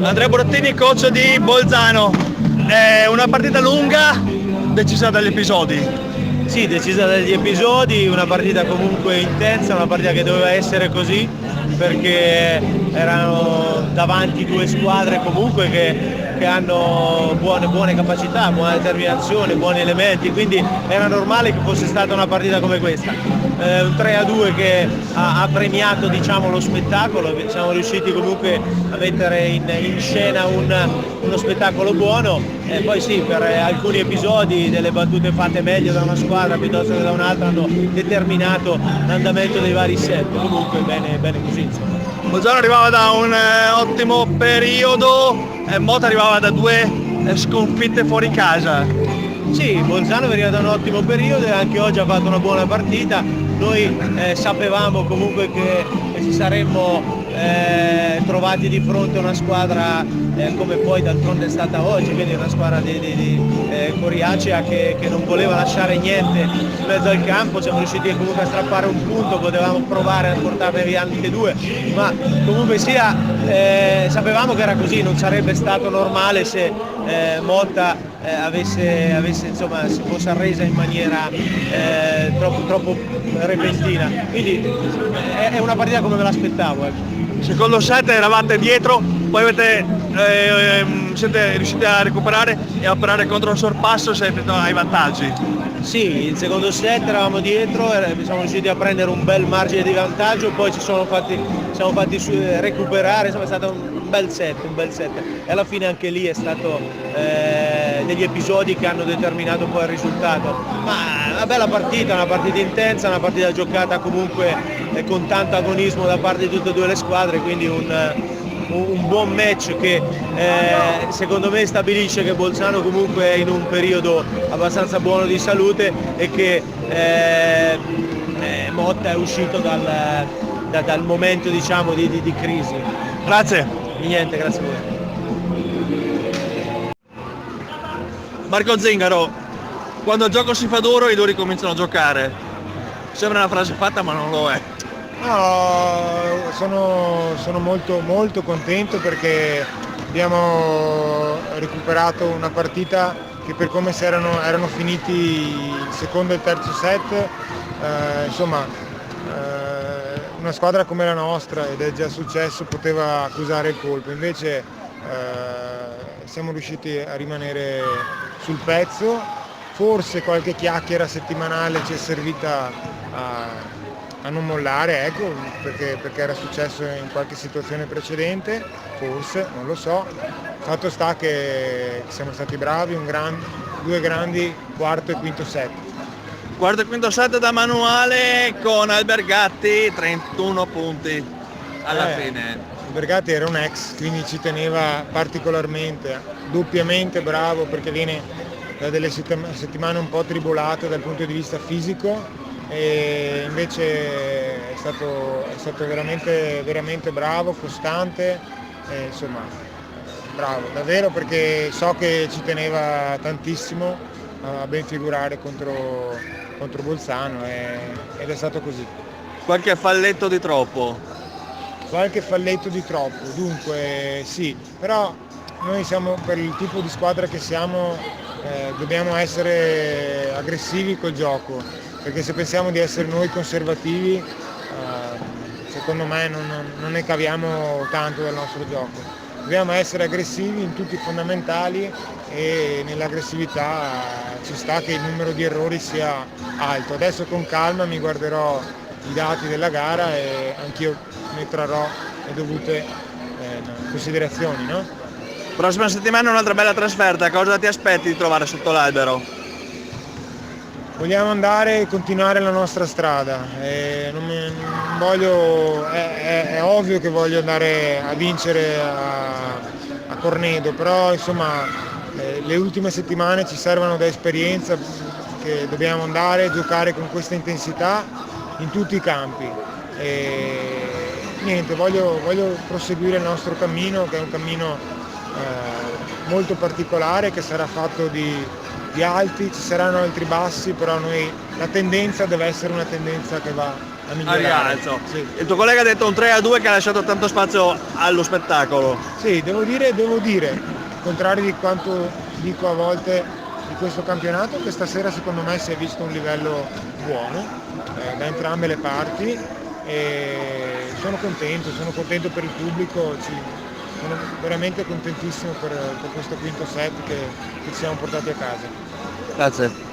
Andrea Burattini, coach di Bolzano. È una partita lunga, decisa dagli episodi. Sì, decisa dagli episodi, una partita comunque intensa, una partita che doveva essere così, perché erano davanti due squadre comunque che hanno buone capacità, buona determinazione, buoni elementi, quindi era normale che fosse stata una partita come questa. Un 3-2 che ha premiato, diciamo, lo spettacolo, siamo riusciti comunque a mettere in scena uno spettacolo buono, e poi sì, per alcuni episodi delle battute fatte meglio da una squadra piuttosto che da un'altra hanno determinato l'andamento dei vari set. Comunque bene così, insomma. Bolzano arrivava da un ottimo periodo, Mota arrivava da 2 sconfitte fuori casa. Sì, Bolzano veniva da un ottimo periodo e anche oggi ha fatto una buona partita. Noi sapevamo comunque che ci saremmo trovati di fronte a una squadra come poi d'altronde è stata oggi, quindi una squadra di coriacea che non voleva lasciare niente in mezzo al campo. Siamo riusciti comunque a strappare un punto, potevamo provare a portarne via anche 2, ma comunque sia sapevamo che era così, non sarebbe stato normale se Motta avesse insomma, si fosse arresa in maniera troppo repentina, quindi è una partita come me l'aspettavo, ecco. Secondo set eravate dietro, poi siete riusciti a recuperare e a operare contro il sorpasso, siete ai vantaggi. Sì, il secondo set eravamo dietro, siamo riusciti a prendere un bel margine di vantaggio, poi siamo fatti recuperare, insomma è stato un bel set e alla fine anche lì è stato degli episodi che hanno determinato poi il risultato, ma una bella partita, una partita intensa, una partita giocata comunque con tanto agonismo da parte di tutte e due le squadre, quindi un buon match che secondo me stabilisce che Bolzano comunque è in un periodo abbastanza buono di salute e che Motta è uscito dal momento, diciamo, di crisi. Grazie. Niente, grazie a voi. Marco Zingaro, quando il gioco si fa duro i duri cominciano a giocare. Sembra una frase fatta ma non lo è. No, sono molto contento perché abbiamo recuperato una partita che per come erano finiti il secondo e il terzo set, una squadra come la nostra, ed è già successo, poteva accusare il colpo, invece siamo riusciti a rimanere sul pezzo, forse qualche chiacchiera settimanale ci è servita a non mollare, ecco, perché era successo in qualche situazione precedente, forse, non lo so. Fatto sta che siamo stati bravi, due grandi quarto e quinto set. Quarto e quinto set da manuale con Albergatti, 31 punti alla fine. Albergatti era un ex, quindi ci teneva particolarmente, doppiamente bravo, perché viene da delle settimane un po' tribolate dal punto di vista fisico, e invece è stato veramente bravo, costante, insomma bravo davvero, perché so che ci teneva tantissimo a ben figurare contro Bolzano, ed è stato così. Qualche falletto di troppo? Qualche falletto di troppo, dunque sì, però noi siamo, per il tipo di squadra che siamo, dobbiamo essere aggressivi col gioco, perché se pensiamo di essere noi conservativi, secondo me non ne caviamo tanto del nostro gioco. Dobbiamo essere aggressivi in tutti i fondamentali, e nell'aggressività ci sta che il numero di errori sia alto. Adesso con calma mi guarderò i dati della gara e anch'io ne trarrò le dovute considerazioni, no? Prossima settimana un'altra bella trasferta, cosa ti aspetti di trovare sotto l'albero? Vogliamo andare e continuare la nostra strada, è ovvio che voglio andare a vincere a Cornedo, però insomma le ultime settimane ci servono da esperienza, che dobbiamo andare a giocare con questa intensità in tutti i campi. E niente, voglio proseguire il nostro cammino, che è un cammino molto particolare, che sarà fatto di di alti, ci saranno altri bassi, però la tendenza deve essere una tendenza che va a migliorare. rialzo. Sì. Il tuo collega ha detto un 3-2 che ha lasciato tanto spazio allo spettacolo. Sì, devo dire, al contrario di quanto dico a volte di questo campionato, che stasera secondo me si è visto un livello buono da entrambe le parti e sono contento per il pubblico, sono veramente contentissimo per questo quinto set che ci siamo portati a casa. Grazie.